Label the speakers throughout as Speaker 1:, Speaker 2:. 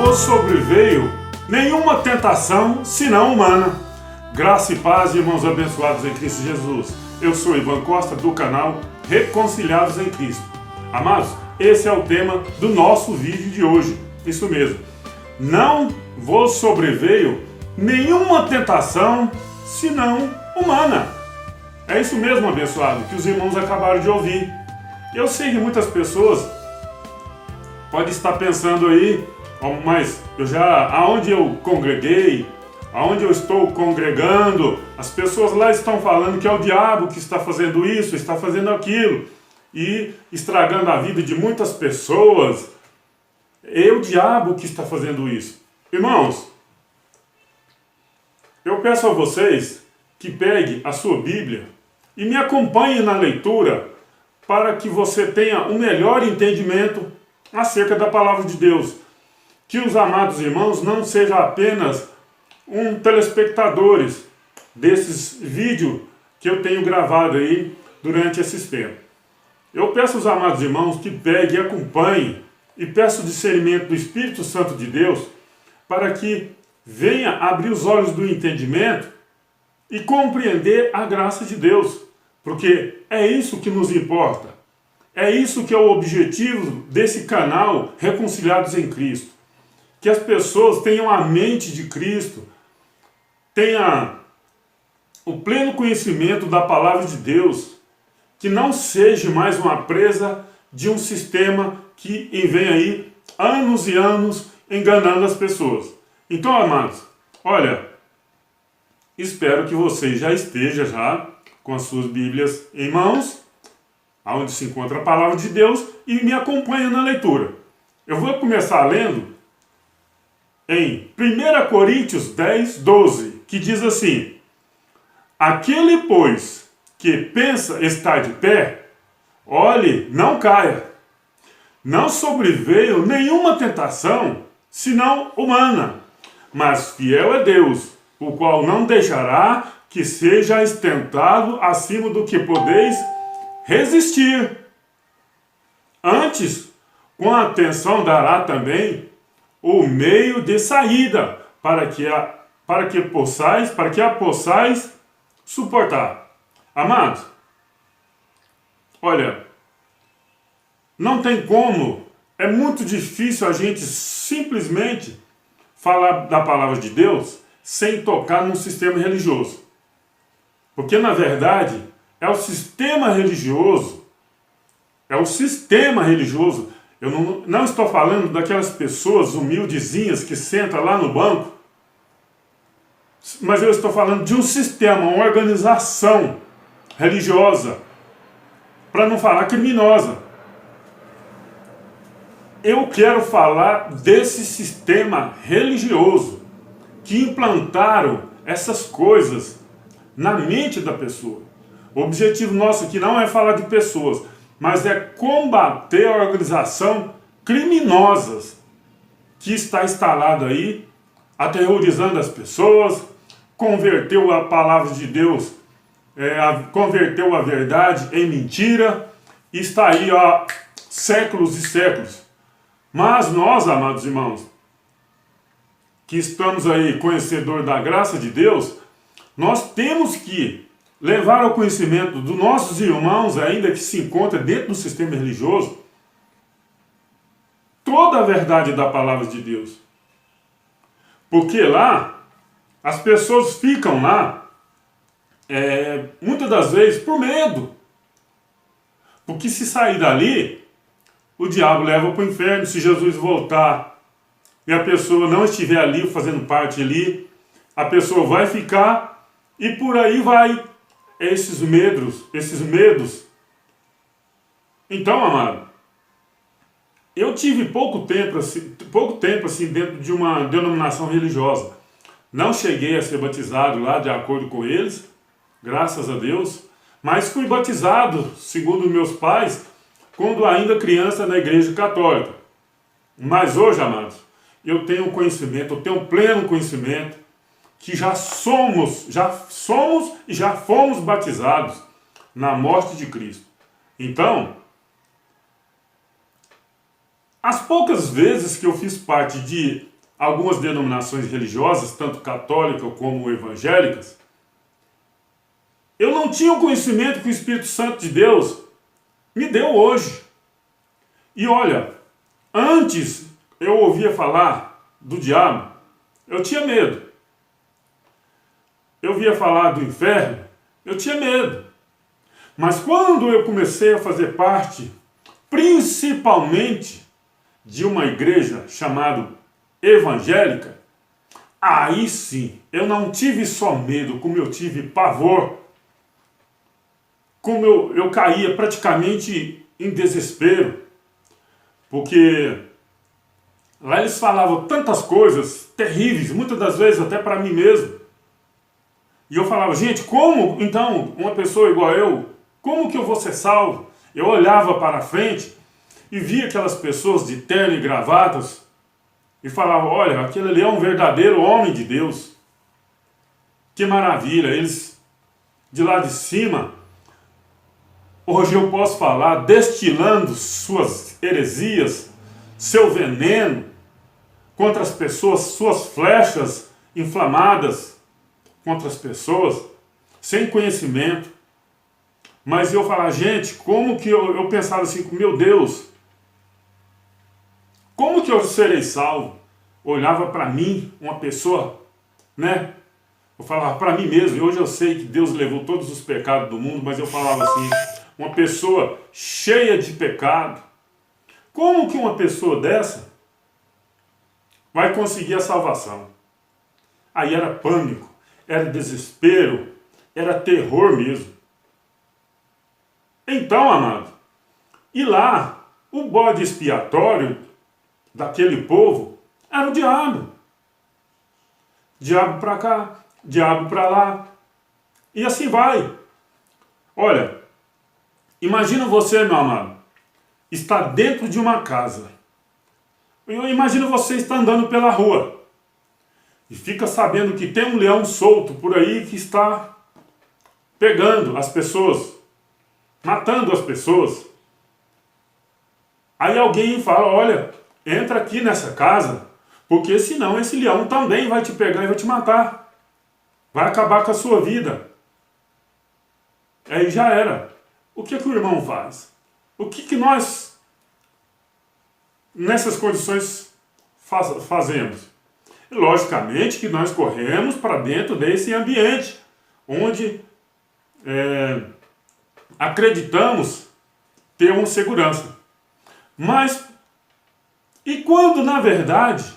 Speaker 1: vos sobreveio nenhuma tentação senão humana. Graça e paz, irmãos abençoados em Cristo Jesus. Eu sou Ivan Costa, do canal Reconciliados em Cristo. Amados, esse é o tema do nosso vídeo de hoje. Isso mesmo. Não vos sobreveio nenhuma tentação senão humana. É isso mesmo, abençoado, que os irmãos acabaram de ouvir. Eu sei que muitas pessoas podem estar pensando aí, mas aonde eu congreguei, aonde eu estou congregando, as pessoas lá estão falando que é o diabo que está fazendo isso, está fazendo aquilo, e estragando a vida de muitas pessoas. É o diabo que está fazendo isso. Irmãos, eu peço a vocês que peguem a sua Bíblia e me acompanhem na leitura para que você tenha um melhor entendimento acerca da palavra de Deus. Que os amados irmãos não sejam apenas telespectadores desses vídeos que eu tenho gravado aí durante esses tempos. Eu peço aos amados irmãos que peguem e acompanhem e peço o discernimento do Espírito Santo de Deus para que venha abrir os olhos do entendimento e compreender a graça de Deus, porque é isso que nos importa. É isso que é o objetivo desse canal Reconciliados em Cristo. Que as pessoas tenham a mente de Cristo, tenham o pleno conhecimento da palavra de Deus, que não seja mais uma presa de um sistema que vem aí anos e anos enganando as pessoas. Então, amados, olha, espero que você já esteja com as suas Bíblias em mãos, onde se encontra a palavra de Deus, e me acompanhe na leitura. Eu vou começar lendo em 1 Coríntios 10, 12, que diz assim: aquele, pois, que pensa estar de pé, olhe, não caia. Não sobreveio nenhuma tentação, senão humana, mas fiel é Deus, o qual não deixará que seja tentado acima do que podeis resistir. Antes, com atenção dará também o meio de saída, para que a possais suportar. Amados, olha, não tem como, é muito difícil a gente simplesmente falar da palavra de Deus sem tocar num sistema religioso. Porque, na verdade, é o sistema religioso, eu não estou falando daquelas pessoas humildezinhas que sentam lá no banco, mas eu estou falando de um sistema, uma organização religiosa, para não falar criminosa. Eu quero falar desse sistema religioso que implantaram essas coisas na mente da pessoa. O objetivo nosso aqui não é falar de pessoas, mas é combater a organização criminosas que está instalada aí, aterrorizando as pessoas, converteu a palavra de Deus, converteu a verdade em mentira, e está aí há séculos e séculos. Mas nós, amados irmãos, que estamos aí conhecedor da graça de Deus, nós temos que levar ao conhecimento dos nossos irmãos, ainda que se encontram dentro do sistema religioso, toda a verdade da palavra de Deus. Porque lá, as pessoas ficam lá, muitas das vezes, por medo. Porque se sair dali, o diabo leva para o inferno. Se Jesus voltar e a pessoa não estiver ali, fazendo parte ali, a pessoa vai ficar e por aí vai. Esses medos. Então, amado, eu tive pouco tempo assim dentro de uma denominação religiosa. Não cheguei a ser batizado lá de acordo com eles, graças a Deus, mas fui batizado, segundo meus pais, quando ainda criança na igreja católica. Mas hoje, amados, eu tenho conhecimento, eu tenho pleno conhecimento que já somos e já fomos batizados na morte de Cristo. Então, as poucas vezes que eu fiz parte de algumas denominações religiosas, tanto católicas como evangélicas, eu não tinha o conhecimento que o Espírito Santo de Deus me deu hoje. E olha, antes eu ouvia falar do diabo, eu tinha medo. Eu ouvia falar do inferno, eu tinha medo. Mas quando eu comecei a fazer parte, principalmente de uma igreja chamada evangélica, aí sim, eu não tive só medo, como eu tive pavor, como eu caía praticamente em desespero, porque lá eles falavam tantas coisas terríveis, muitas das vezes até para mim mesmo. E eu falava, gente, como então uma pessoa igual eu, como que eu vou ser salvo? Eu olhava para frente e via aquelas pessoas de terno e gravatas e falava, olha, aquele ali é um verdadeiro homem de Deus. Que maravilha, eles de lá de cima, hoje eu posso falar, destilando suas heresias, seu veneno contra as pessoas, suas flechas inflamadas contra as pessoas, sem conhecimento. Mas eu falava, gente, como que eu pensava assim, meu Deus, como que eu serei salvo? Olhava para mim, uma pessoa, né? Eu falava para mim mesmo, e hoje eu sei que Deus levou todos os pecados do mundo, mas eu falava assim, uma pessoa cheia de pecado, como que uma pessoa dessa vai conseguir a salvação? Aí era pânico, era desespero, era terror mesmo. Então, amado, e lá, o bode expiatório daquele povo era o diabo. Diabo para cá, diabo para lá. E assim vai. Olha, imagina você, meu amado, está dentro de uma casa. Imagina você está andando pela rua e fica sabendo que tem um leão solto por aí que está pegando as pessoas, matando as pessoas. Aí alguém fala, olha, entra aqui nessa casa, porque senão esse leão também vai te pegar e vai te matar. Vai acabar com a sua vida. Aí já era. O que o irmão faz? O que nós, nessas condições, fazemos? Logicamente que nós corremos para dentro desse ambiente, onde acreditamos ter uma segurança. Mas, e quando na verdade,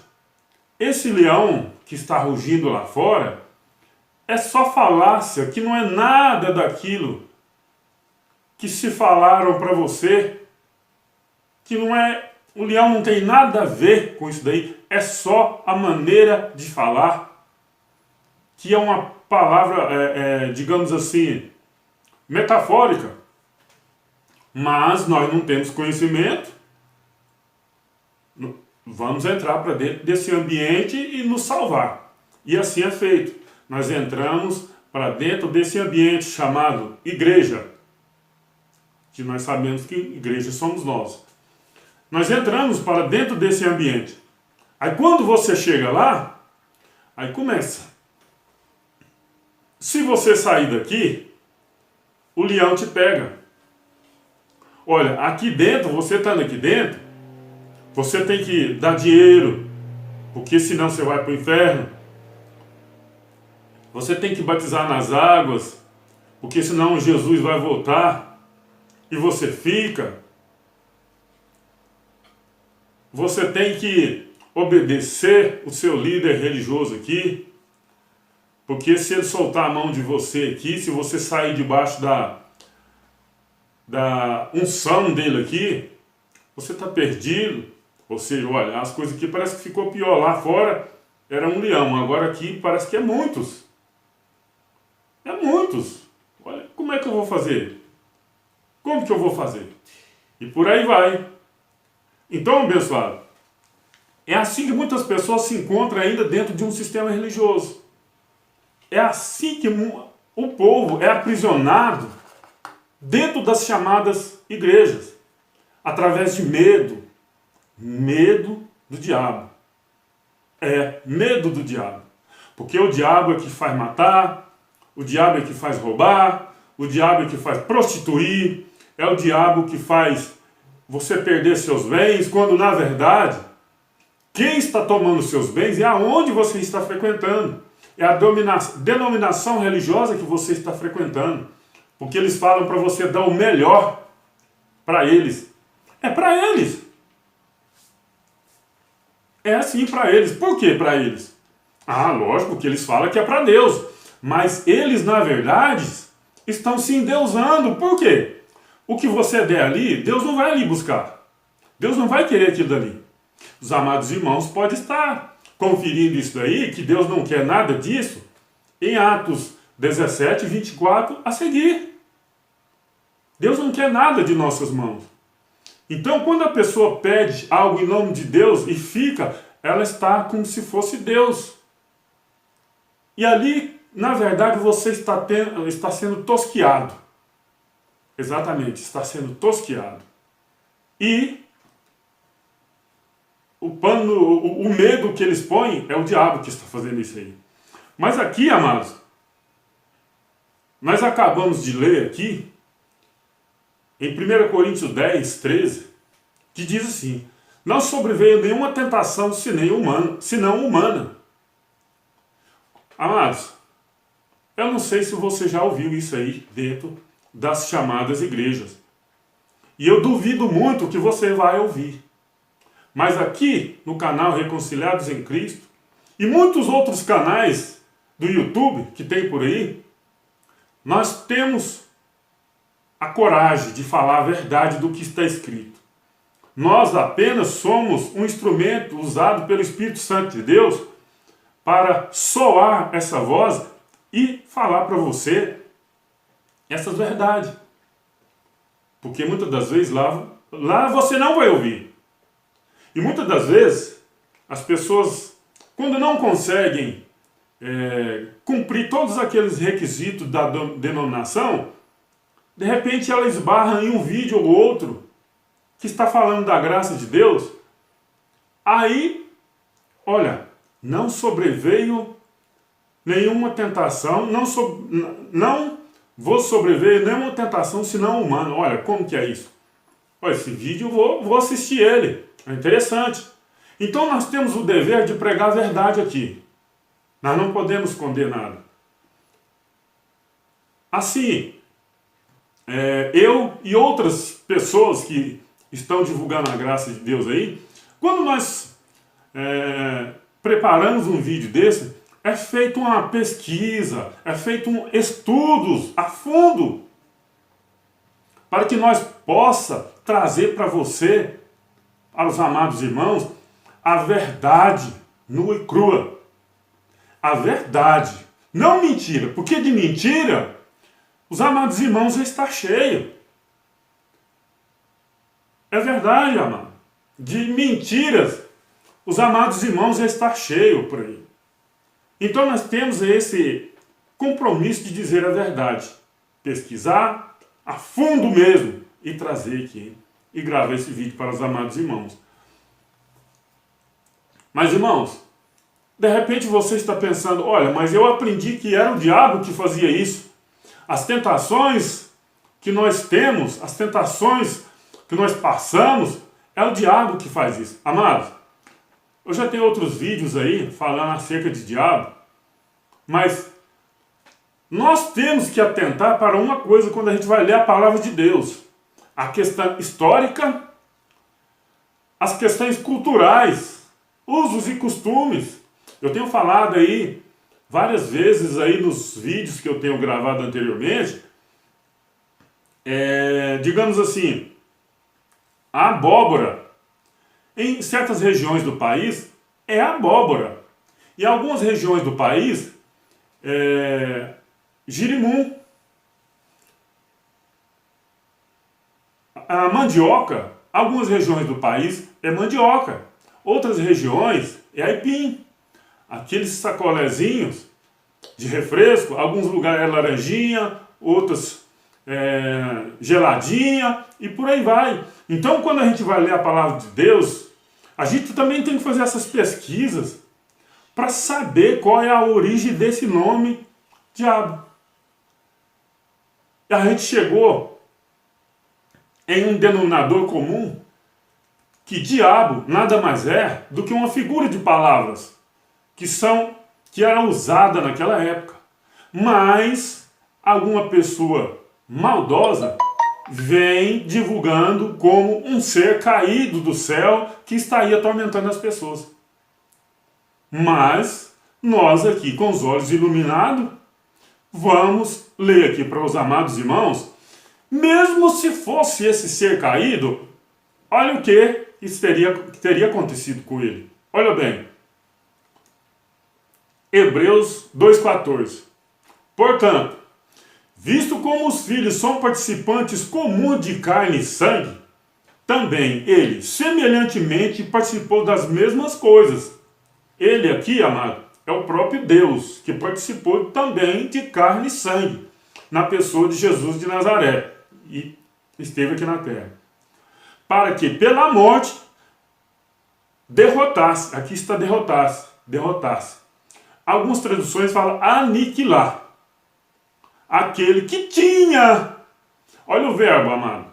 Speaker 1: esse leão que está rugindo lá fora, é só falácia, que não é nada daquilo que se falaram para você, que não é, o leão não tem nada a ver com isso daí, é só a maneira de falar, que é uma palavra, digamos assim, metafórica, mas nós não temos conhecimento, vamos entrar para dentro desse ambiente e nos salvar. E assim é feito. Nós entramos para dentro desse ambiente chamado igreja, que nós sabemos que igreja somos nós. Nós entramos para dentro desse ambiente. Aí quando você chega lá, aí começa. Se você sair daqui, o leão te pega. Olha, aqui dentro, você estando aqui dentro, você tem que dar dinheiro, porque senão você vai para o inferno. Você tem que batizar nas águas, porque senão Jesus vai voltar e você fica. Você tem que obedecer o seu líder religioso aqui, porque se ele soltar a mão de você aqui, se você sair debaixo da unção dele aqui, você está perdido. Ou seja, olha, as coisas aqui parece que ficou pior. Lá fora era um leão, agora aqui parece que é muitos. É muitos. Olha, como é que eu vou fazer? Como que eu vou fazer? E por aí vai. Então, abençoado, é assim que muitas pessoas se encontram ainda dentro de um sistema religioso. É assim que o povo é aprisionado dentro das chamadas igrejas, através de medo do diabo. É medo do diabo. Porque o diabo é que faz matar, o diabo é que faz roubar, o diabo é que faz prostituir, é o diabo que faz você perder seus bens, quando na verdade, quem está tomando seus bens é aonde você está frequentando. É a denominação religiosa que você está frequentando. Porque eles falam para você dar o melhor para eles. É para eles. É assim para eles. Por que para eles? Ah, lógico que eles falam que é para Deus. Mas eles, na verdade, estão se endeusando. Por quê? O que você der ali, Deus não vai ali buscar. Deus não vai querer aquilo dali. Os amados irmãos podem estar conferindo isso daí, que Deus não quer nada disso, em Atos 17, 24 a seguir. Deus não quer nada de nossas mãos. Então, quando a pessoa pede algo em nome de Deus e fica, ela está como se fosse Deus. E ali, na verdade, você está sendo tosquiado. Exatamente, está sendo tosquiado. E o medo que eles põem é o diabo que está fazendo isso aí. Mas aqui, amados, nós acabamos de ler aqui, em 1 Coríntios 10, 13, que diz assim: não sobreveio nenhuma tentação senão humana. Amados, eu não sei se você já ouviu isso aí dentro das chamadas igrejas. E eu duvido muito que você vai ouvir. Mas aqui no canal Reconciliados em Cristo e muitos outros canais do YouTube que tem por aí, nós temos a coragem de falar a verdade do que está escrito. Nós apenas somos um instrumento usado pelo Espírito Santo de Deus para soar essa voz e falar para você essas verdades. Porque muitas das vezes lá você não vai ouvir. E muitas das vezes as pessoas, quando não conseguem cumprir todos aqueles requisitos da denominação, de repente ela esbarra em um vídeo ou outro que está falando da graça de Deus. Aí, olha, não sobreveio nenhuma tentação, não vou sobreveio nenhuma tentação senão humana. Olha, como que é isso? Olha, esse vídeo eu vou assistir ele. É interessante. Então nós temos o dever de pregar a verdade aqui. Nós não podemos esconder nada. Assim, eu e outras pessoas que estão divulgando a graça de Deus aí, quando nós preparamos um vídeo desse, é feita uma pesquisa, é feito estudos a fundo, para que nós possa trazer para você, para os amados irmãos, a verdade nua e crua. A verdade, não mentira, porque de mentira os amados irmãos já está cheio. É verdade, amado. De mentiras, os amados irmãos já está cheio por aí. Então nós temos esse compromisso de dizer a verdade. Pesquisar a fundo mesmo e trazer aqui e gravar esse vídeo para os amados irmãos. Mas irmãos, de repente você está pensando, olha, mas eu aprendi que era o diabo que fazia isso. As tentações que nós temos, as tentações que nós passamos, é o diabo que faz isso. Amados, eu já tenho outros vídeos aí falando acerca de diabo, mas nós temos que atentar para uma coisa quando a gente vai ler a palavra de Deus. A questão histórica, as questões culturais, usos e costumes. Eu tenho falado aí várias vezes aí nos vídeos que eu tenho gravado anteriormente, digamos assim, a abóbora, em certas regiões do país, é abóbora. Em algumas regiões do país, girimum. A mandioca, algumas regiões do país é mandioca. Outras regiões é aipim. Aqueles sacolezinhos de refresco, alguns lugares é laranjinha, outros geladinha e por aí vai. Então quando a gente vai ler a palavra de Deus, a gente também tem que fazer essas pesquisas para saber qual é a origem desse nome diabo. E a gente chegou em um denominador comum que diabo nada mais é do que uma figura de palavras que era usada naquela época. Mas alguma pessoa maldosa vem divulgando como um ser caído do céu que estaria atormentando as pessoas. Mas nós aqui com os olhos iluminados vamos ler aqui para os amados irmãos, mesmo se fosse esse ser caído, olha o que teria acontecido com ele. Olha bem, Hebreus 2,14. Portanto, visto como os filhos são participantes comuns de carne e sangue, também ele, semelhantemente, participou das mesmas coisas. Ele aqui, amado, é o próprio Deus, que participou também de carne e sangue, na pessoa de Jesus de Nazaré, e esteve aqui na terra. Para que, pela morte, derrotasse, aqui está derrotasse. Algumas traduções falam aniquilar. Aquele que tinha, olha o verbo, amado,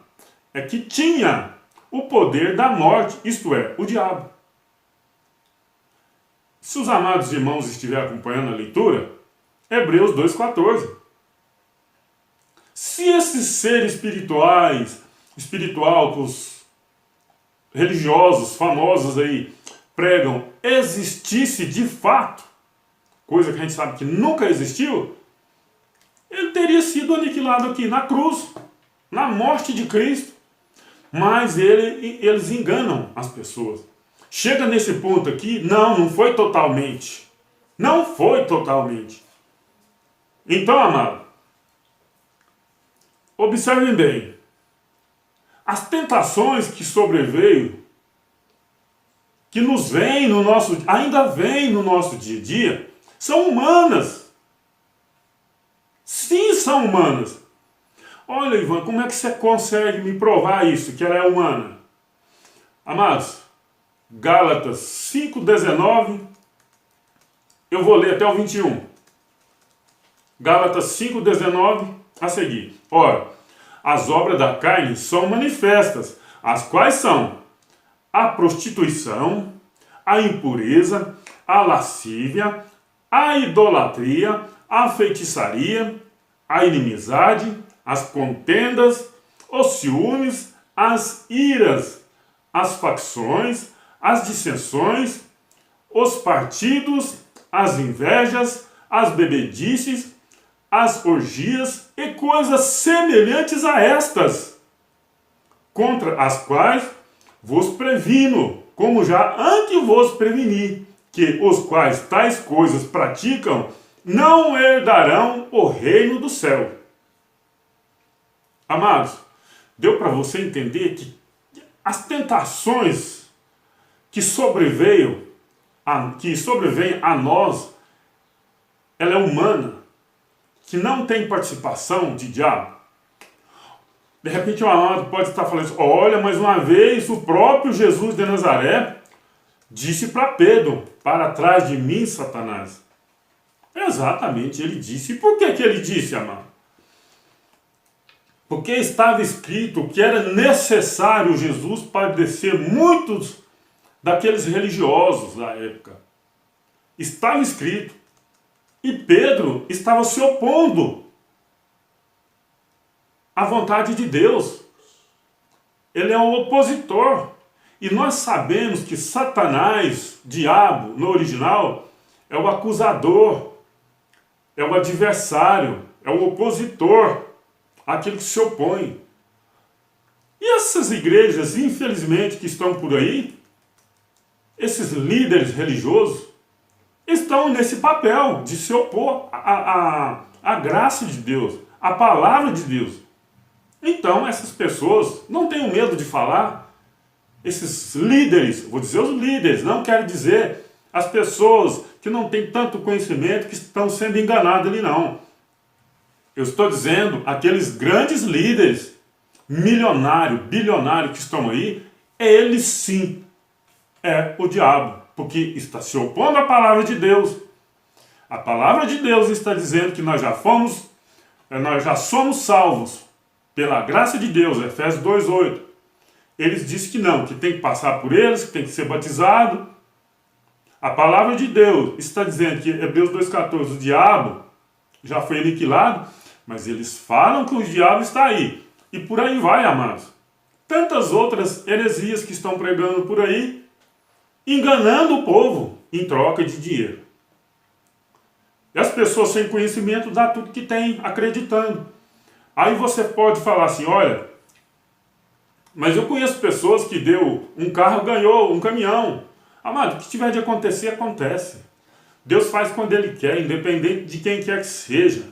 Speaker 1: é que tinha o poder da morte, isto é, o diabo. Se os amados irmãos estiverem acompanhando a leitura, Hebreus 2,14. Se esse ser espiritual que os religiosos famosos aí pregam existisse de fato, coisa que a gente sabe que nunca existiu, ele teria sido aniquilado aqui na cruz, na morte de Cristo. Mas eles enganam as pessoas. Chega nesse ponto aqui, não foi totalmente. Não foi totalmente. Então, amado, observem bem. As tentações que sobreveio, que nos vêm ainda vêm no nosso dia a dia, são humanas. Sim, são humanas. Olha, Ivan, como é que você consegue me provar isso, que ela é humana? Amados, Gálatas 5,19, eu vou ler até o 21. Gálatas 5,19, a seguir. Ora, as obras da carne são manifestas, as quais são a prostituição, a impureza, a lascívia, a idolatria, a feitiçaria, a inimizade, as contendas, os ciúmes, as iras, as facções, as dissensões, os partidos, as invejas, as bebedices, as orgias e coisas semelhantes a estas, contra as quais vos previno, como já antes vos preveni, que os quais tais coisas praticam não herdarão o reino do céu. Amados, deu para você entender que as tentações que sobrevêm a nós, ela é humana, que não tem participação de diabo. De repente o amado pode estar falando assim, olha, mais uma vez o próprio Jesus de Nazaré disse para Pedro, para trás de mim, Satanás. Exatamente, ele disse. E por que ele disse, amado? Porque estava escrito que era necessário Jesus padecer muitos daqueles religiosos da época. Estava escrito. E Pedro estava se opondo à vontade de Deus. Ele é um opositor. E nós sabemos que Satanás, diabo, no original, é o acusador, é o adversário, é o opositor, aquele que se opõe. E essas igrejas, infelizmente, que estão por aí, esses líderes religiosos, estão nesse papel de se opor à graça de Deus, à palavra de Deus. Então, essas pessoas não tenham medo de falar. Esses líderes, vou dizer os líderes, não quero dizer as pessoas que não têm tanto conhecimento que estão sendo enganadas ali, não. Eu estou dizendo aqueles grandes líderes, milionários, bilionários que estão aí, eles sim é o diabo. porque está se opondo à palavra de Deus. A palavra de Deus está dizendo que nós já somos salvos pela graça de Deus, Efésios 2:8. Eles dizem que não, que tem que passar por eles, que tem que ser batizado. A palavra de Deus está dizendo que Hebreus 2:14, o diabo já foi aniquilado, mas eles falam que o diabo está aí. E por aí vai, amados. Tantas outras heresias que estão pregando por aí, enganando o povo em troca de dinheiro. E as pessoas sem conhecimento dão tudo que tem, acreditando. Aí você pode falar assim, olha, mas eu conheço pessoas que deu um carro, ganhou um caminhão. Amado, o que tiver de acontecer, acontece. Deus faz quando Ele quer, independente de quem quer que seja.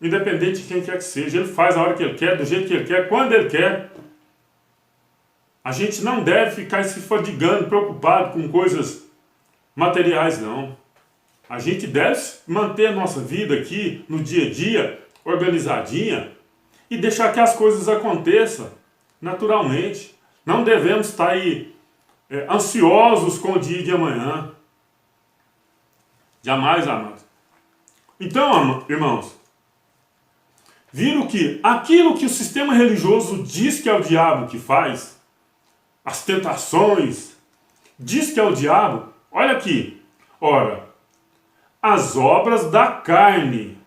Speaker 1: Independente de quem quer que seja. Ele faz a hora que Ele quer, do jeito que Ele quer, quando Ele quer. A gente não deve ficar se fadigando, preocupado com coisas materiais, não. A gente deve manter a nossa vida aqui, no dia a dia, organizadinha, e deixar que as coisas aconteçam naturalmente. Não devemos estar aí ansiosos com o dia de amanhã. Jamais, amados. Então, irmãos, viram que aquilo que o sistema religioso diz que é o diabo que faz, as tentações, diz que é o diabo, olha aqui, ora, as obras da carne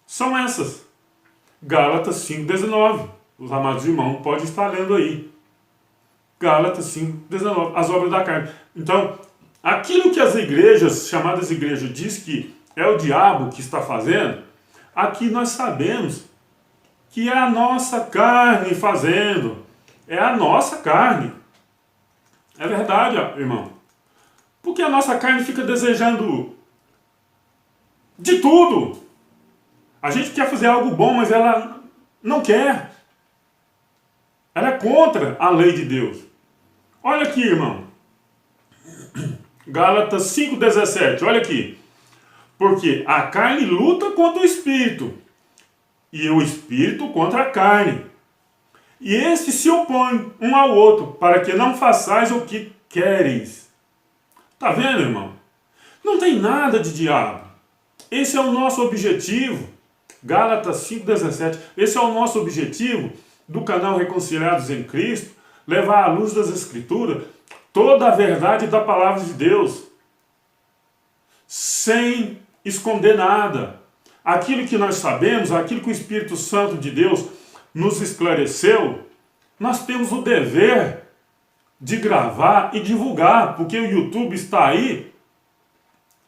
Speaker 1: são essas. Gálatas 5:19. Os amados irmãos podem estar lendo aí. Gálatas 5:19. As obras da carne. Então, aquilo que as igrejas, chamadas igrejas, diz que é o diabo que está fazendo, aqui nós sabemos que é a nossa carne fazendo. É a nossa carne. É verdade, irmão. Porque a nossa carne fica desejando de tudo. A gente quer fazer algo bom, mas ela não quer. Ela é contra a lei de Deus. Olha aqui, irmão. Gálatas 5:17, olha aqui. Porque a carne luta contra o espírito, e o espírito contra a carne. E estes se opõem um ao outro, para que não façais o que quereis. Tá vendo, irmão? Não tem nada de diabo. Esse é o nosso objetivo. Gálatas 5:17. Esse é o nosso objetivo do canal Reconciliados em Cristo, levar à luz das Escrituras toda a verdade da palavra de Deus, sem esconder nada. Aquilo que nós sabemos, aquilo que o Espírito Santo de Deus nos esclareceu, nós temos o dever de gravar e divulgar, porque o YouTube está aí,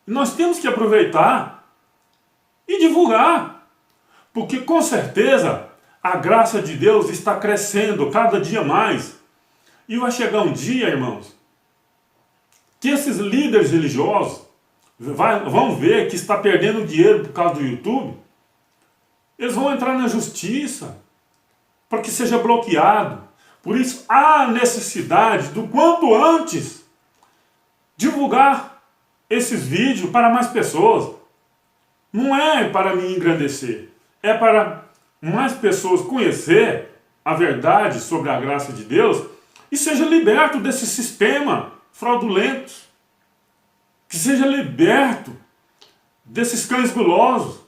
Speaker 1: e nós temos que aproveitar e divulgar, porque com certeza a graça de Deus está crescendo cada dia mais, e vai chegar um dia, irmãos, que esses líderes religiosos vão ver que está perdendo dinheiro por causa do YouTube, eles vão entrar na justiça para que seja bloqueado. Por isso há necessidade do quanto antes divulgar esses vídeos para mais pessoas. Não é para me engrandecer, é para mais pessoas conhecer a verdade sobre a graça de Deus e seja liberto desse sistema fraudulento, que seja liberto desses cães gulosos,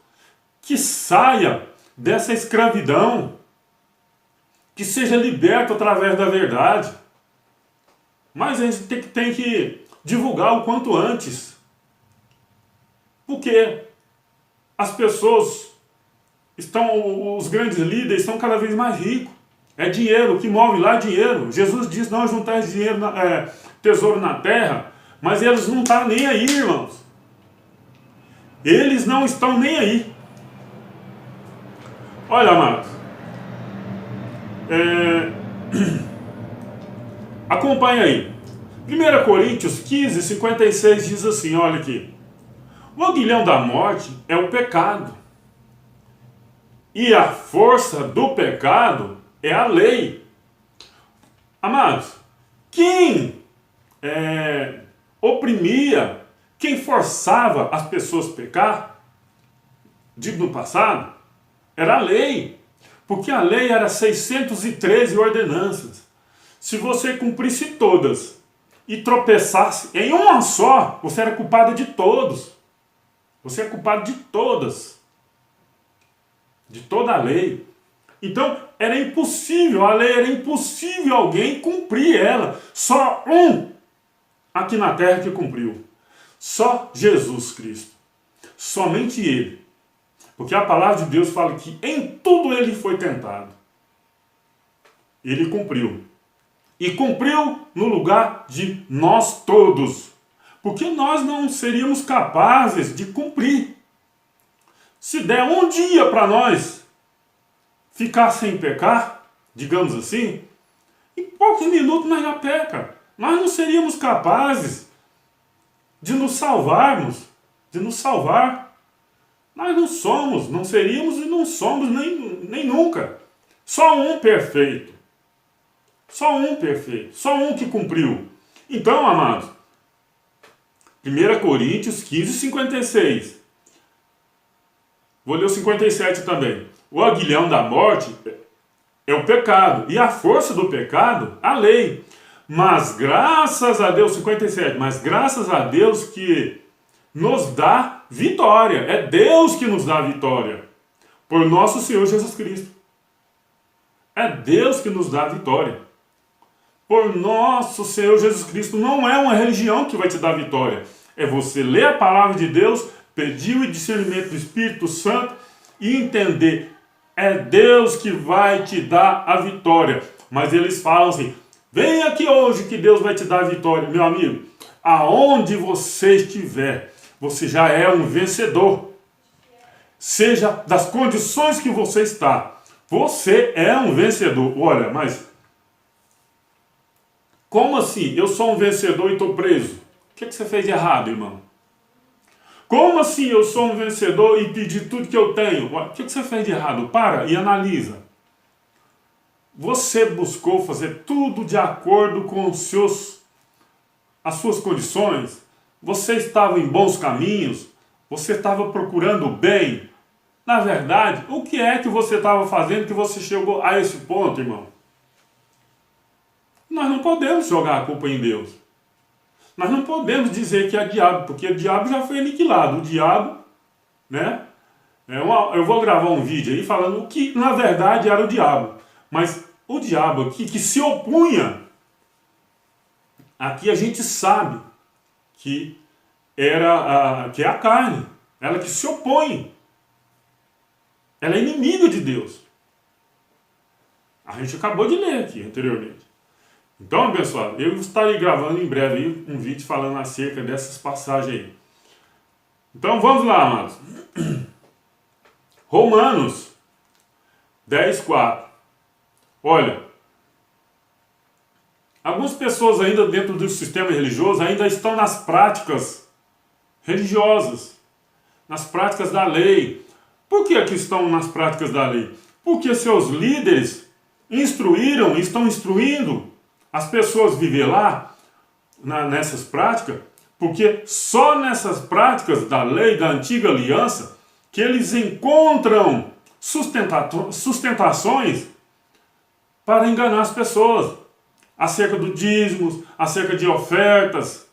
Speaker 1: que saia dessa escravidão, que seja liberto através da verdade. Mas a gente tem que divulgar o quanto antes, porque as pessoas os grandes líderes estão cada vez mais ricos. É dinheiro, o que move lá é dinheiro. Jesus diz, não juntais dinheiro, tesouro na terra, mas eles não estão nem aí, irmãos. Eles não estão nem aí. Olha, amados, acompanha aí. 1 Coríntios 15:56 diz assim, olha aqui. O aguilhão da morte é o pecado. E a força do pecado é a lei. Amados, quem oprimia, quem forçava as pessoas a pecar, digo no passado, era a lei. Porque a lei era 613 ordenanças. Se você cumprisse todas e tropeçasse em uma só, você era culpado de todos. Você é culpado de todas. De toda a lei. Então, era impossível, a lei era impossível alguém cumprir ela. Só um aqui na terra que cumpriu. Só Jesus Cristo. Somente Ele. Porque a palavra de Deus fala que em tudo Ele foi tentado. Ele cumpriu. E cumpriu no lugar de nós todos. Porque nós não seríamos capazes de cumprir. Se der um dia para nós ficar sem pecar, digamos assim, em poucos minutos nós já peca. Nós não seríamos capazes de nos salvarmos, de nos salvar. Nós não somos, não seríamos e não somos nem nunca. Só um perfeito. Só um perfeito. Só um que cumpriu. Então, amados, 1 Coríntios 15, 56. Vou ler o 57 também. O aguilhão da morte é o pecado. E a força do pecado, a lei. Mas graças a Deus, 57, mas graças a Deus que nos dá vitória. É Deus que nos dá vitória. Por nosso Senhor Jesus Cristo. É Deus que nos dá vitória. Por nosso Senhor Jesus Cristo. Não é uma religião que vai te dar vitória. É você ler a palavra de Deus, pedir o discernimento do Espírito Santo e entender. É Deus que vai te dar a vitória. Mas eles falam assim, vem aqui hoje que Deus vai te dar a vitória. Meu amigo, aonde você estiver, você já é um vencedor. Seja das condições que você está, você é um vencedor. Olha, mas como assim? Eu sou um vencedor e estou preso. O que você fez de errado, irmão? Como assim eu sou um vencedor e pedi tudo que eu tenho? O que você fez de errado? Para e analisa. Você buscou fazer tudo de acordo com as suas condições? Você estava em bons caminhos? Você estava procurando o bem? Na verdade, o que é que você estava fazendo que você chegou a esse ponto, irmão? Nós não podemos jogar a culpa em Deus. Nós não podemos dizer que é diabo, porque o diabo já foi aniquilado. O diabo, né? Eu vou gravar um vídeo aí falando o que na verdade era o diabo. Mas o diabo aqui que se opunha, aqui a gente sabe que que é a carne. Ela que se opõe. Ela é inimiga de Deus. A gente acabou de ler aqui anteriormente. Então, abençoado, eu estarei gravando em breve aí um vídeo falando acerca dessas passagens aí. Então, vamos lá, amados. Romanos 10, 4. Olha, algumas pessoas ainda dentro do sistema religioso ainda estão nas práticas religiosas, nas práticas da lei. Por que estão nas práticas da lei? Porque seus líderes instruíram, estão instruindo as pessoas viver lá, nessas práticas, porque só nessas práticas da lei, da antiga aliança, que eles encontram sustentações para enganar as pessoas, acerca do dízimos, acerca de ofertas.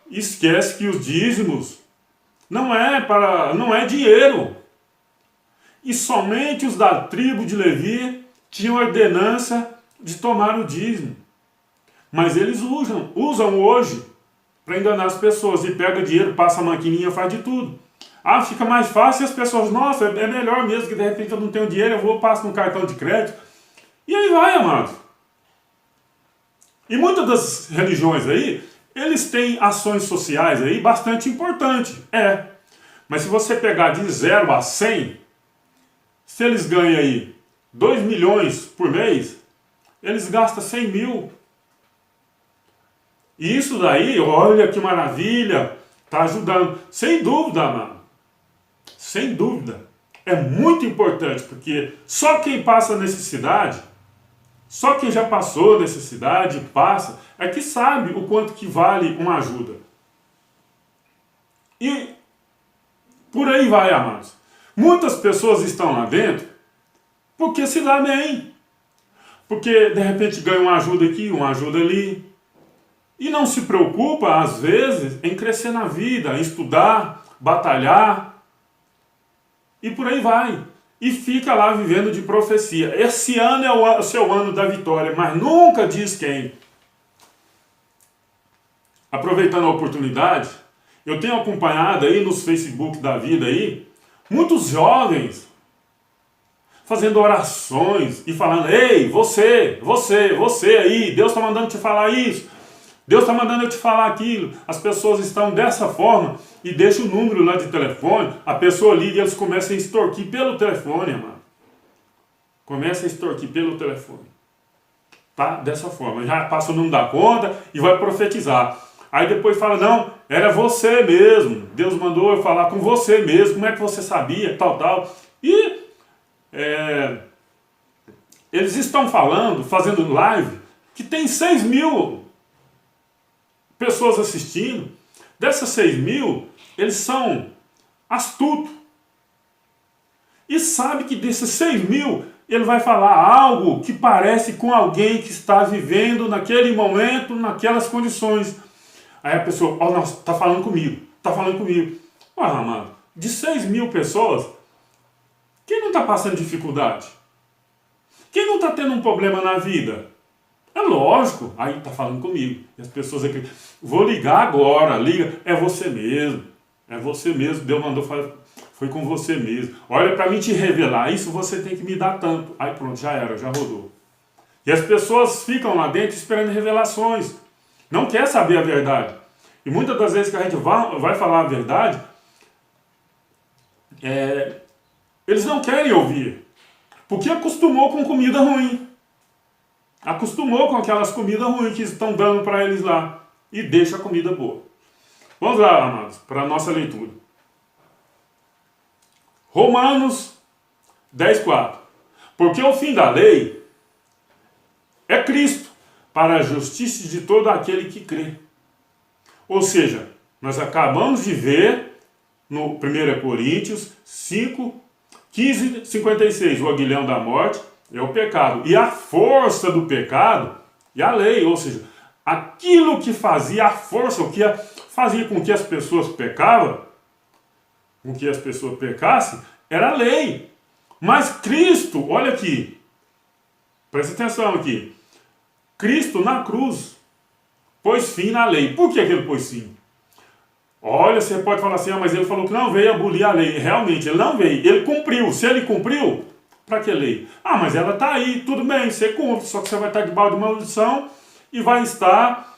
Speaker 1: Esquece que os dízimos não é dinheiro. E somente os da tribo de Levi tinham ordenança de tomar o dízimo. Mas eles usam hoje para enganar as pessoas. E pega dinheiro, passa a maquininha, faz de tudo. Ah, fica mais fácil e as pessoas, nossa, é melhor mesmo que de repente eu não tenho dinheiro, eu vou, passo no cartão de crédito. E aí vai, amados. E muitas das religiões aí, eles têm ações sociais aí bastante importantes. Mas se você pegar de 0 a 100, se eles ganham aí 2 milhões por mês, eles gastam 100 mil. E isso daí, olha que maravilha, está ajudando. Sem dúvida, amado. Sem dúvida. É muito importante, porque só quem passa necessidade, só quem já passou necessidade, passa, é que sabe o quanto que vale uma ajuda. E por aí vai, amados. Muitas pessoas estão lá dentro porque se dá bem. Porque de repente ganha uma ajuda aqui, uma ajuda ali. E não se preocupa, às vezes, em crescer na vida, em estudar, batalhar, e por aí vai. E fica lá vivendo de profecia. Esse ano é o seu ano da vitória, mas nunca diz quem. Aproveitando a oportunidade, eu tenho acompanhado aí nos Facebook da vida aí, muitos jovens fazendo orações e falando: ei, você aí, Deus está mandando te falar isso, Deus está mandando eu te falar aquilo. As pessoas estão dessa forma e deixa o número lá de telefone, a pessoa liga e eles começam a extorquir pelo telefone, mano. Começa a extorquir pelo telefone. Tá? Dessa forma. Já passa o número da conta e vai profetizar. Aí depois fala: não, era você mesmo. Deus mandou eu falar com você mesmo. Como é que você sabia? Tal. E eles estão falando, fazendo live, que tem 6.000 pessoas assistindo. Dessas 6.000, eles são astutos. E sabe que desses 6.000, ele vai falar algo que parece com alguém que está vivendo naquele momento, naquelas condições. Aí a pessoa: oh, nossa, está falando comigo. Ah, amado, de 6.000 pessoas, quem não está passando dificuldade? Quem não está tendo um problema na vida? É lógico. Aí está falando comigo. E as pessoas aqui: vou ligar agora, liga. É você mesmo. Deus mandou, foi com você mesmo. Olha, para mim te revelar isso, você tem que me dar tanto. Aí pronto, já era, já rodou. E as pessoas ficam lá dentro esperando revelações. Não quer saber a verdade. E muitas das vezes que a gente vai falar a verdade, eles não querem ouvir. Porque acostumou com comida ruim. Acostumou com aquelas comidas ruins que estão dando para eles lá. E deixa a comida boa. Vamos lá, amados, para a nossa leitura. Romanos 10:4. Porque o fim da lei é Cristo, para a justiça de todo aquele que crê. Ou seja, nós acabamos de ver no 1 Coríntios 5:15-56, o aguilhão da morte é o pecado. E a força do pecado é a lei, ou seja, aquilo que fazia a força, o que fazia com que as pessoas pecassem, era a lei. Mas Cristo, olha aqui, presta atenção aqui, Cristo na cruz pôs fim na lei. Por que ele pôs fim? Olha, você pode falar assim: mas ele falou que não veio abolir a lei. Realmente, ele não veio, ele cumpriu. Se ele cumpriu, para que lei? Ah, mas ela está aí, tudo bem, você cumpre, só que você vai estar debaixo de maldição e vai estar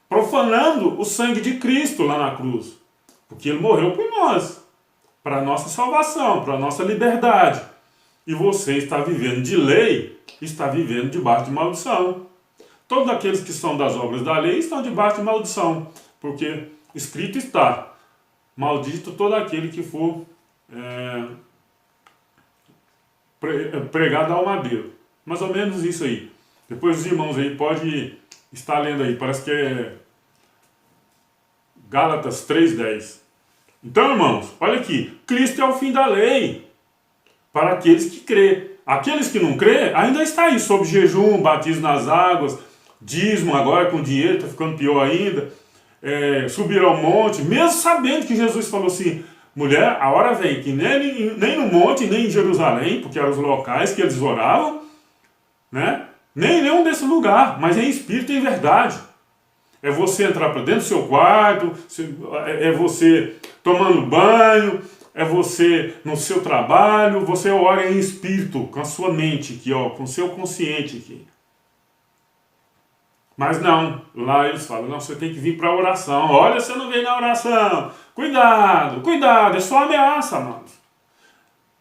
Speaker 1: profanando o sangue de Cristo lá na cruz. Porque ele morreu por nós, para a nossa salvação, para a nossa liberdade. E você está vivendo de lei, está vivendo debaixo de maldição. Todos aqueles que são das obras da lei estão debaixo de maldição, porque escrito está: maldito todo aquele que for pregado ao madeiro. Mais ou menos isso aí. Depois os irmãos aí podem estar lendo aí, parece que é Gálatas 3:10. Então, irmãos, olha aqui, Cristo é o fim da lei para aqueles que crê. Aqueles que não crê ainda está aí sob jejum, batismo nas águas, dízimo agora com dinheiro, está ficando pior ainda, subir ao monte, mesmo sabendo que Jesus falou assim: mulher, a hora vem que nem no monte, nem em Jerusalém, porque eram os locais que eles oravam, né? Nem nenhum desse lugar, mas em espírito e em verdade. É você entrar para dentro do seu quarto, é você tomando banho, é você no seu trabalho, você ora em espírito, com a sua mente aqui, ó, com o seu consciente aqui. Mas não, lá eles falam: não, você tem que vir para a oração. Olha, você não vem na oração. Cuidado, é só ameaça, amados.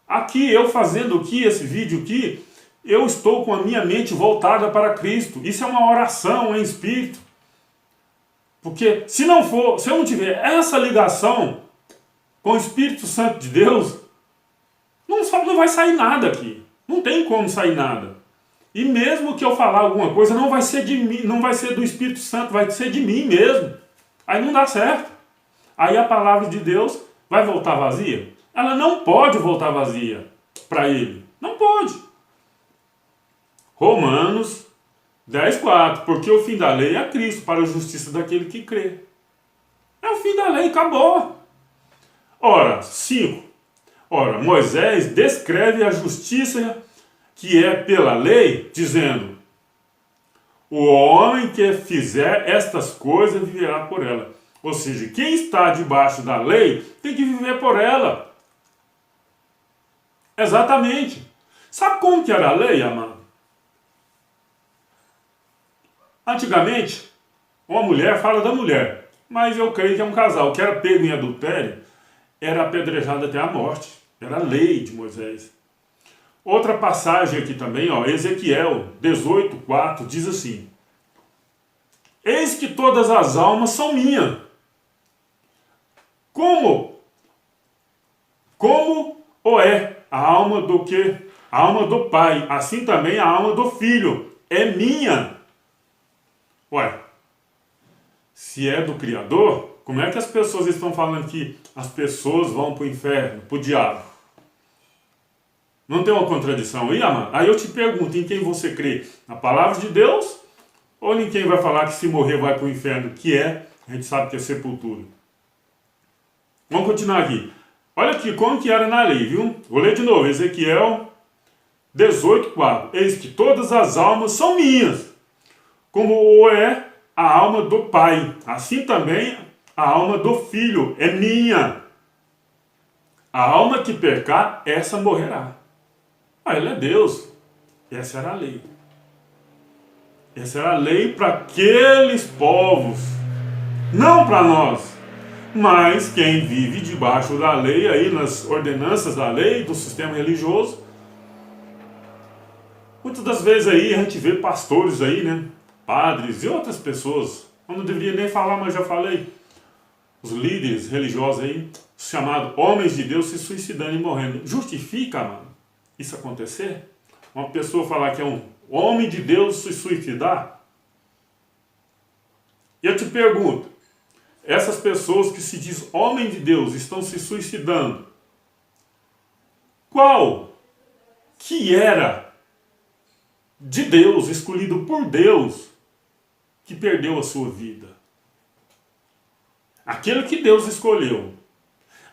Speaker 1: Aqui, eu fazendo aqui esse vídeo aqui, eu estou com a minha mente voltada para Cristo. Isso é uma oração em espírito. Porque se eu não tiver essa ligação com o Espírito Santo de Deus, não vai sair nada aqui. Não tem como sair nada. E mesmo que eu falar alguma coisa, não vai ser de mim, não vai ser do Espírito Santo, vai ser de mim mesmo. Aí não dá certo. Aí a palavra de Deus vai voltar vazia? Ela não pode voltar vazia para ele. Não pode. Romanos 10:4, porque o fim da lei é Cristo, para a justiça daquele que crê. É o fim da lei, acabou. Ora, 5. Ora, Moisés descreve a justiça que é pela lei, dizendo: o homem que fizer estas coisas viverá por ela. Ou seja, quem está debaixo da lei tem que viver por ela. Exatamente. Sabe como que era a lei, amado? Antigamente, uma mulher fala da mulher, mas eu creio que é um casal que era pego em adultério, era apedrejado até a morte. Era a lei de Moisés. Outra passagem aqui também, ó, Ezequiel 18:4, diz assim: eis que todas as almas são minhas. Como o é a alma do que? A alma do pai, assim também a alma do filho é minha. Ué, se é do Criador, como é que as pessoas estão falando que as pessoas vão para o inferno, para o diabo? Não tem uma contradição aí, amado? Aí eu te pergunto, em quem você crê? Na palavra de Deus? Ou em quem vai falar que se morrer vai para o inferno? Que é, a gente sabe que é sepultura. Vamos continuar aqui. Olha aqui como que era na lei, viu? Vou ler de novo, Ezequiel 18:4. Eis que todas as almas são minhas, como o é a alma do pai, assim também a alma do filho é minha. A alma que pecar, essa morrerá. Ah, ele é Deus. Essa era a lei. Essa era a lei para aqueles povos, não para nós. Mas quem vive debaixo da lei, aí nas ordenanças da lei, do sistema religioso, muitas das vezes aí a gente vê pastores aí, né? Padres e outras pessoas, eu não deveria nem falar, mas já falei, os líderes religiosos aí, os chamados homens de Deus se suicidando e morrendo. Justifica, mano, isso acontecer? Uma pessoa falar que é um homem de Deus se suicidar? E eu te pergunto, essas pessoas que se diz homem de Deus estão se suicidando, qual que era de Deus, escolhido por Deus, que perdeu a sua vida? Aquele que Deus escolheu,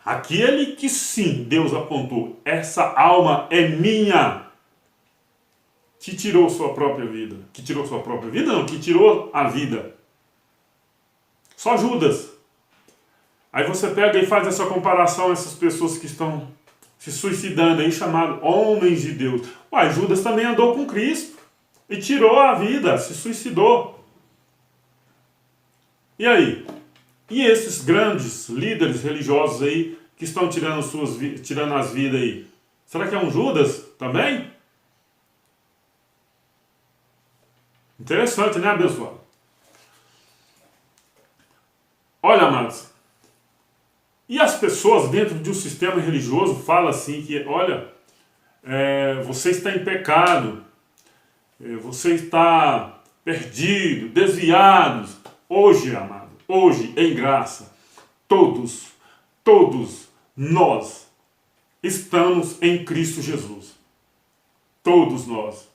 Speaker 1: aquele que sim, Deus apontou, essa alma é minha, que tirou sua própria vida. Que tirou sua própria vida? Não, que tirou a vida. Só Judas. Aí você pega e faz essa comparação, essas pessoas que estão se suicidando aí, chamados homens de Deus. Uai, Judas também andou com Cristo e tirou a vida, se suicidou. E aí? E esses grandes líderes religiosos aí que estão tirando as vidas aí? Será que é um Judas também? Interessante, né, abençoado? Olha, amados, e as pessoas dentro de um sistema religioso falam assim que, olha, você está em pecado, você está perdido, desviado. Hoje, amado, hoje, em graça, todos nós estamos em Cristo Jesus. Todos nós.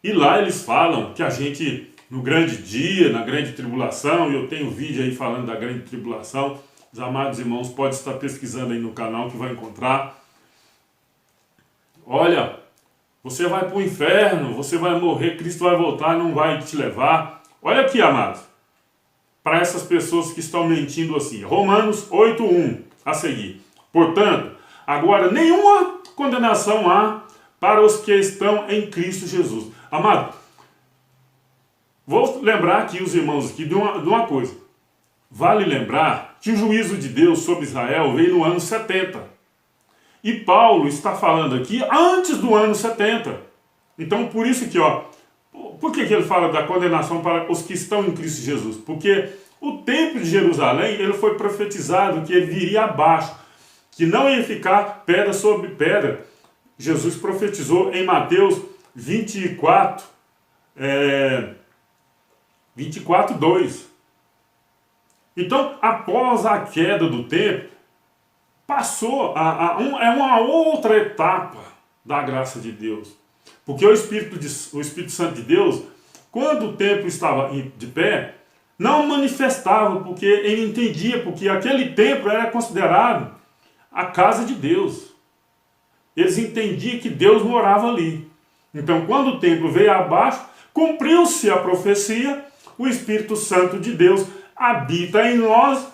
Speaker 1: E lá eles falam que a gente, no grande dia, na grande tribulação, e eu tenho vídeo aí falando da grande tribulação, os amados irmãos podem estar pesquisando aí no canal que vai encontrar. Olha, você vai para o inferno, você vai morrer, Cristo vai voltar, não vai te levar. Olha aqui, amados, para essas pessoas que estão mentindo assim. Romanos 8:1, a seguir. Portanto, agora nenhuma condenação há para os que estão em Cristo Jesus. Amado, vou lembrar aqui os irmãos aqui de uma coisa. Vale lembrar que o juízo de Deus sobre Israel veio no ano 70. E Paulo está falando aqui antes do ano 70. Então, por isso que, ó, por que ele fala da condenação para os que estão em Cristo Jesus? Porque o templo de Jerusalém, ele foi profetizado que ele viria abaixo, que não ia ficar pedra sobre pedra. Jesus profetizou em Mateus 24:2. Então, após a queda do templo, passou uma outra etapa da graça de Deus. Porque o Espírito Santo de Deus, quando o templo estava de pé, não manifestava, porque ele entendia, porque aquele templo era considerado a casa de Deus. Eles entendiam que Deus morava ali. Então, quando o templo veio abaixo, cumpriu-se a profecia, o Espírito Santo de Deus habita em nós,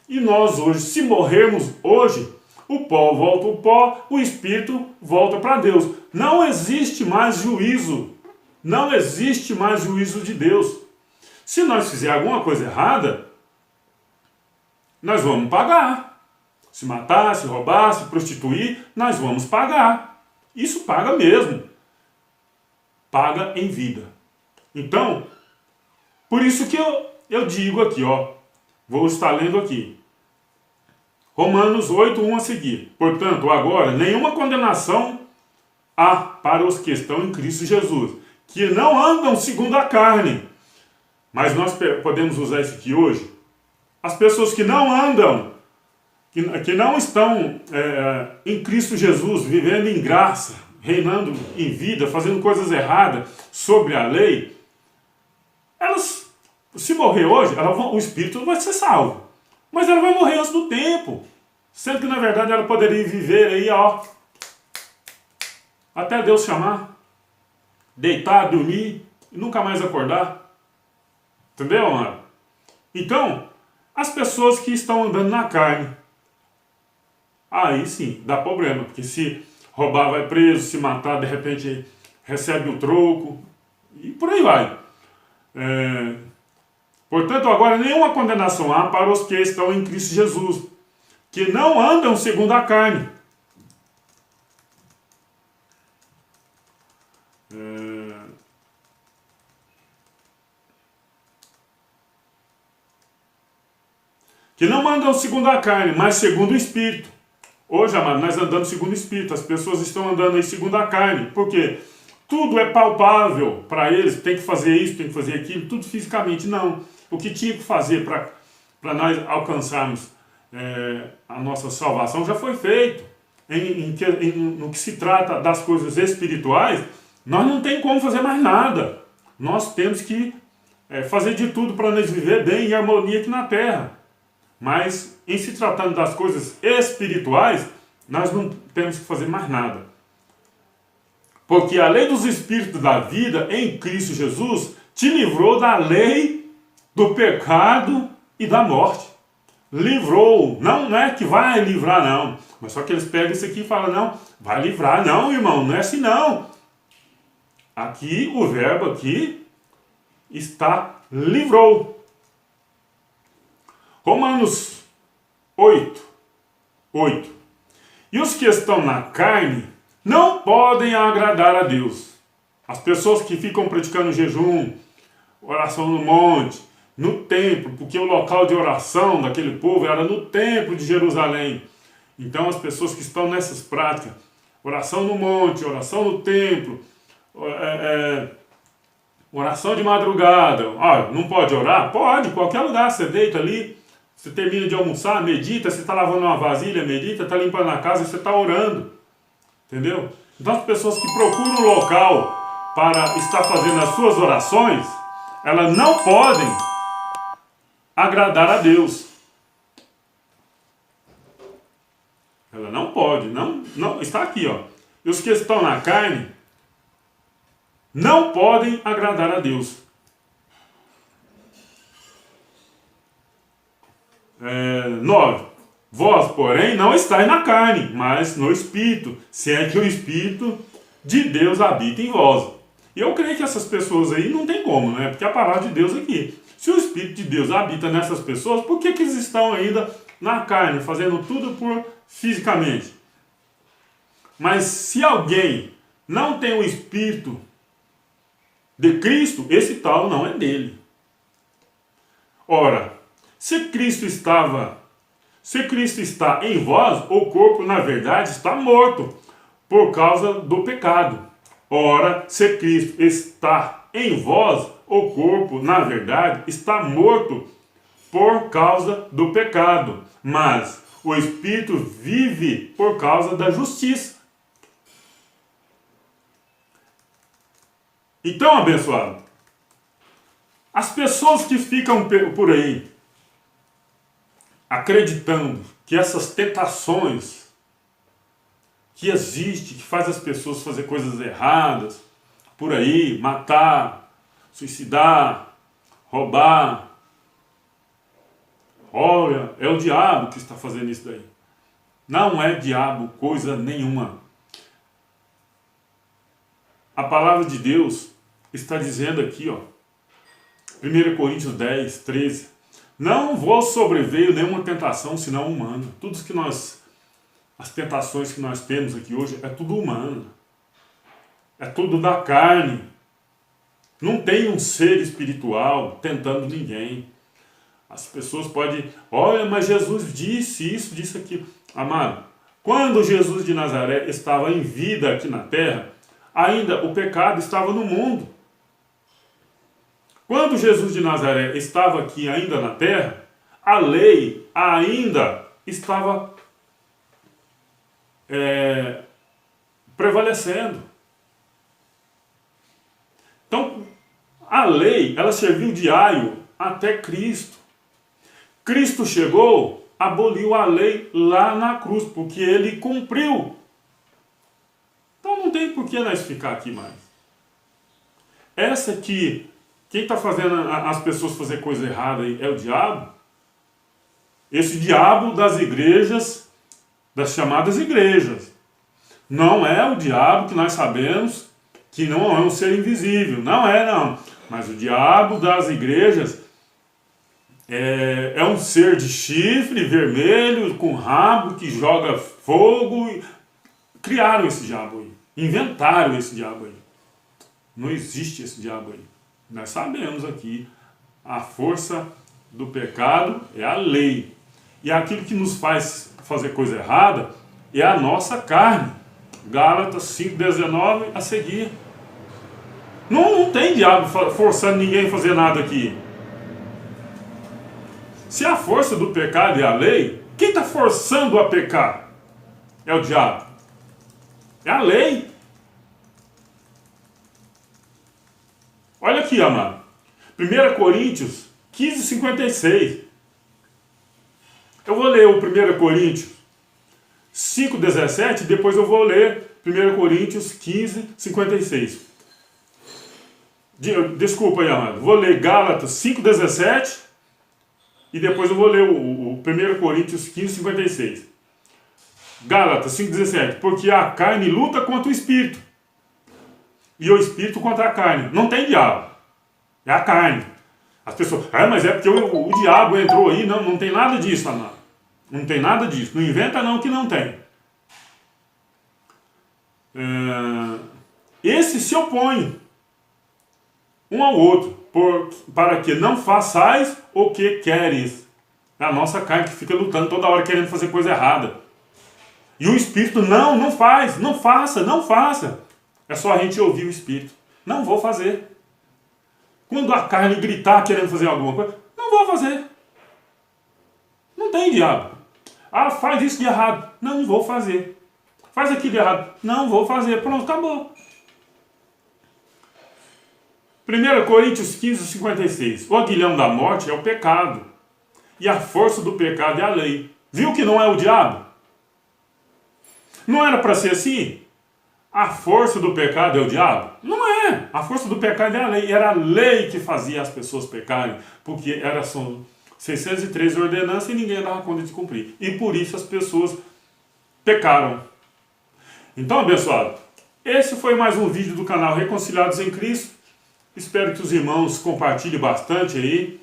Speaker 1: e nós hoje, se morrermos hoje, o pó volta ao pó, o Espírito volta para Deus. Não existe mais juízo. Não existe mais juízo de Deus. Se nós fizermos alguma coisa errada, nós vamos pagar. Se matar, se roubar, se prostituir, nós vamos pagar. Isso paga mesmo. Paga em vida. Então, por isso que eu digo aqui, ó, vou estar lendo aqui. Romanos 8:1 a seguir. Portanto, agora, nenhuma condenação há para os que estão em Cristo Jesus, que não andam segundo a carne. Mas nós podemos usar isso aqui hoje. As pessoas que não andam, que não estão em Cristo Jesus, vivendo em graça, reinando em vida, fazendo coisas erradas sobre a lei, elas, se morrer hoje, o espírito vai ser salvo. Mas ela vai morrer antes do tempo. Sendo que, na verdade, ela poderia viver aí, ó, até Deus chamar, deitar, dormir e nunca mais acordar. Entendeu, mano? Então, as pessoas que estão andando na carne, aí sim, dá problema. Porque se roubar, vai preso, se matar, de repente, recebe o troco, e por aí vai. Portanto, agora nenhuma condenação há para os que estão em Cristo Jesus, que não andam segundo a carne. Que não andam segundo a carne, mas segundo o Espírito. Hoje, amado, nós andamos segundo o Espírito. As pessoas estão andando aí segundo a carne. Por quê? Tudo é palpável para eles. Tem que fazer isso, tem que fazer aquilo. Tudo fisicamente, não. O que tinha que fazer para nós alcançarmos a nossa salvação já foi feito. No que se trata das coisas espirituais, nós não tem como fazer mais nada. Nós temos que fazer de tudo para nós viver bem em harmonia aqui na terra. Mas, em se tratando das coisas espirituais, nós não temos que fazer mais nada. Porque a lei dos Espíritos da vida em Cristo Jesus te livrou da lei do pecado e da morte. Livrou. Não é que vai livrar, não. Mas só que eles pegam isso aqui e falam, não, vai livrar. Não, irmão, não é assim, não. Aqui, o verbo aqui está livrou. Romanos 8. E os que estão na carne não podem agradar a Deus. As pessoas que ficam praticando jejum, oração no monte, no templo, porque o local de oração daquele povo era no templo de Jerusalém. Então as pessoas que estão nessas práticas, oração no monte, oração no templo, oração de madrugada, não pode orar? Pode, em qualquer lugar, você deita ali, você termina de almoçar, medita, você está lavando uma vasilha, medita, está limpando a casa, você está orando. Entendeu? Então as pessoas que procuram um local para estar fazendo as suas orações, elas não podem agradar a Deus. Ela não pode, não está aqui, ó. E os que estão na carne não podem agradar a Deus. 9. Vós, porém, não estáis na carne, mas no Espírito, se é que o Espírito de Deus habita em vós. E eu creio que essas pessoas aí não tem como, né? Porque a palavra de Deus aqui. Se o Espírito de Deus habita nessas pessoas, por que eles estão ainda na carne, fazendo tudo fisicamente? Mas se alguém não tem o Espírito de Cristo, esse tal não é dele. Ora, se Cristo está em vós, o corpo, na verdade, está morto por causa do pecado. Ora, se Cristo está em vós, o corpo, na verdade, está morto por causa do pecado. Mas o Espírito vive por causa da justiça. Então, abençoado, as pessoas que ficam por aí acreditando que essas tentações que existem, que faz as pessoas fazer coisas erradas, por aí, matar, suicidar, roubar, olha, é o diabo que está fazendo isso daí. Não é diabo coisa nenhuma. A palavra de Deus está dizendo aqui, ó, 1 Coríntios 10, 13, não vos sobreveio nenhuma tentação senão humana. Tudo que as tentações que nós temos aqui hoje é tudo humano. É tudo da carne. Não tem um ser espiritual tentando ninguém. As pessoas podem, olha, mas Jesus disse isso, disse aquilo. Amado, quando Jesus de Nazaré estava em vida aqui na terra, ainda o pecado estava no mundo. Quando Jesus de Nazaré estava aqui ainda na terra, a lei ainda estava prevalecendo. Então, a lei, ela serviu de aio até Cristo. Cristo chegou, aboliu a lei lá na cruz, porque ele cumpriu. Então não tem por que nós ficar aqui mais. Essa aqui, quem está fazendo as pessoas fazer coisa errada aí é o diabo. Esse diabo das igrejas, das chamadas igrejas. Não é o diabo que nós sabemos que não é um ser invisível. Não é, não. Mas o diabo das igrejas é um ser de chifre vermelho, com rabo, que joga fogo. Criaram esse diabo aí. Inventaram esse diabo aí. Não existe esse diabo aí. Nós sabemos aqui, a força do pecado é a lei. E aquilo que nos faz fazer coisa errada é a nossa carne. Gálatas 5,19 a seguir. Não tem diabo forçando ninguém a fazer nada aqui. Se a força do pecado é a lei, quem está forçando a pecar? É o diabo. É a lei. Olha aqui, amado. 1 Coríntios 15:56. Eu vou ler o 1 Coríntios 5:17 e depois eu vou ler 1 Coríntios 15:56. Desculpa aí, amado. Vou ler Gálatas 5:17 e depois eu vou ler o 1 Coríntios 15:56. Gálatas 5:17. Porque a carne luta contra o espírito e o espírito contra a carne. Não tem diabo. É a carne. As pessoas, mas é porque o diabo entrou aí. Não tem nada disso, amado. Não tem nada disso. Não inventa não que não tem. Esse se opõe um ao outro, para que não façais o que queres. É a nossa carne que fica lutando toda hora querendo fazer coisa errada. E o Espírito não faz, não faça. É só a gente ouvir o Espírito. Não vou fazer. Quando a carne gritar querendo fazer alguma coisa, não vou fazer. Não tem diabo. Faz isso de errado. Não vou fazer. Faz aquilo de errado. Não vou fazer. Pronto, acabou. 1 Coríntios 15:56. O aguilhão da morte é o pecado. E a força do pecado é a lei. Viu que não é o diabo? Não era para ser assim? A força do pecado é o diabo? Não é. A força do pecado é a lei. Era a lei que fazia as pessoas pecarem. Porque são 613 ordenanças e ninguém dava conta de cumprir. E por isso as pessoas pecaram. Então, abençoado, esse foi mais um vídeo do canal Reconciliados em Cristo. Espero que os irmãos compartilhem bastante aí,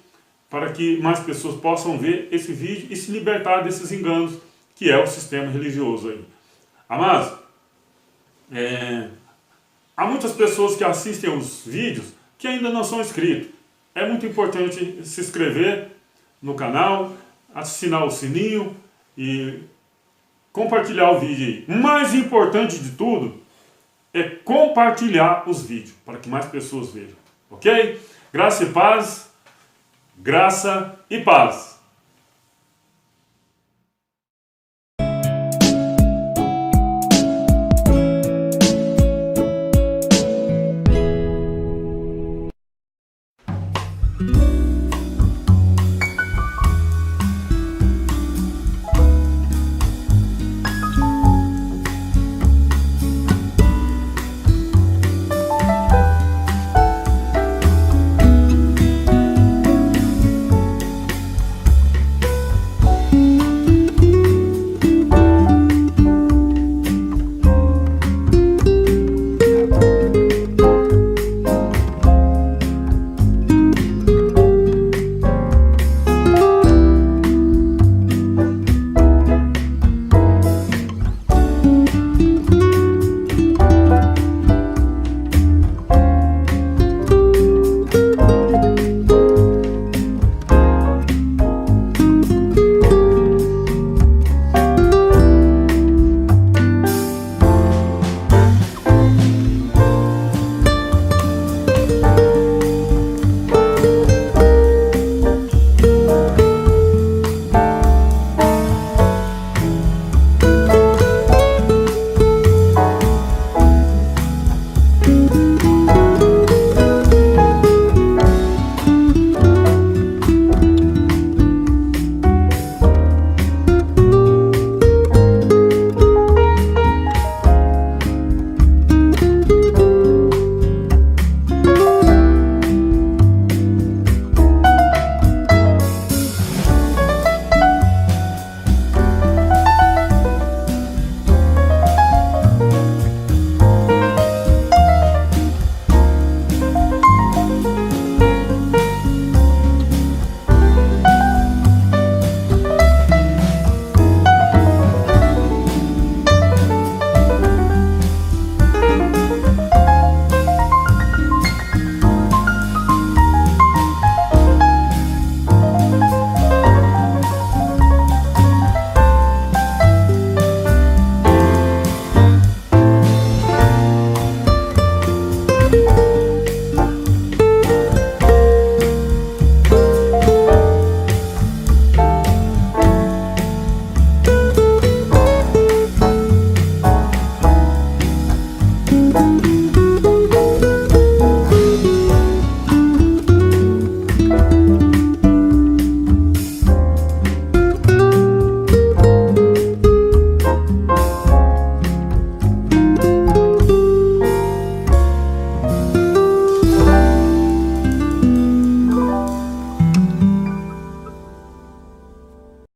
Speaker 1: para que mais pessoas possam ver esse vídeo e se libertar desses enganos, que é o sistema religioso aí. Amados, há muitas pessoas que assistem os vídeos que ainda não são inscritos. É muito importante se inscrever no canal, assinar o sininho e compartilhar o vídeo aí. O mais importante de tudo é compartilhar os vídeos, para que mais pessoas vejam. Ok? Graça e paz. Graça e paz.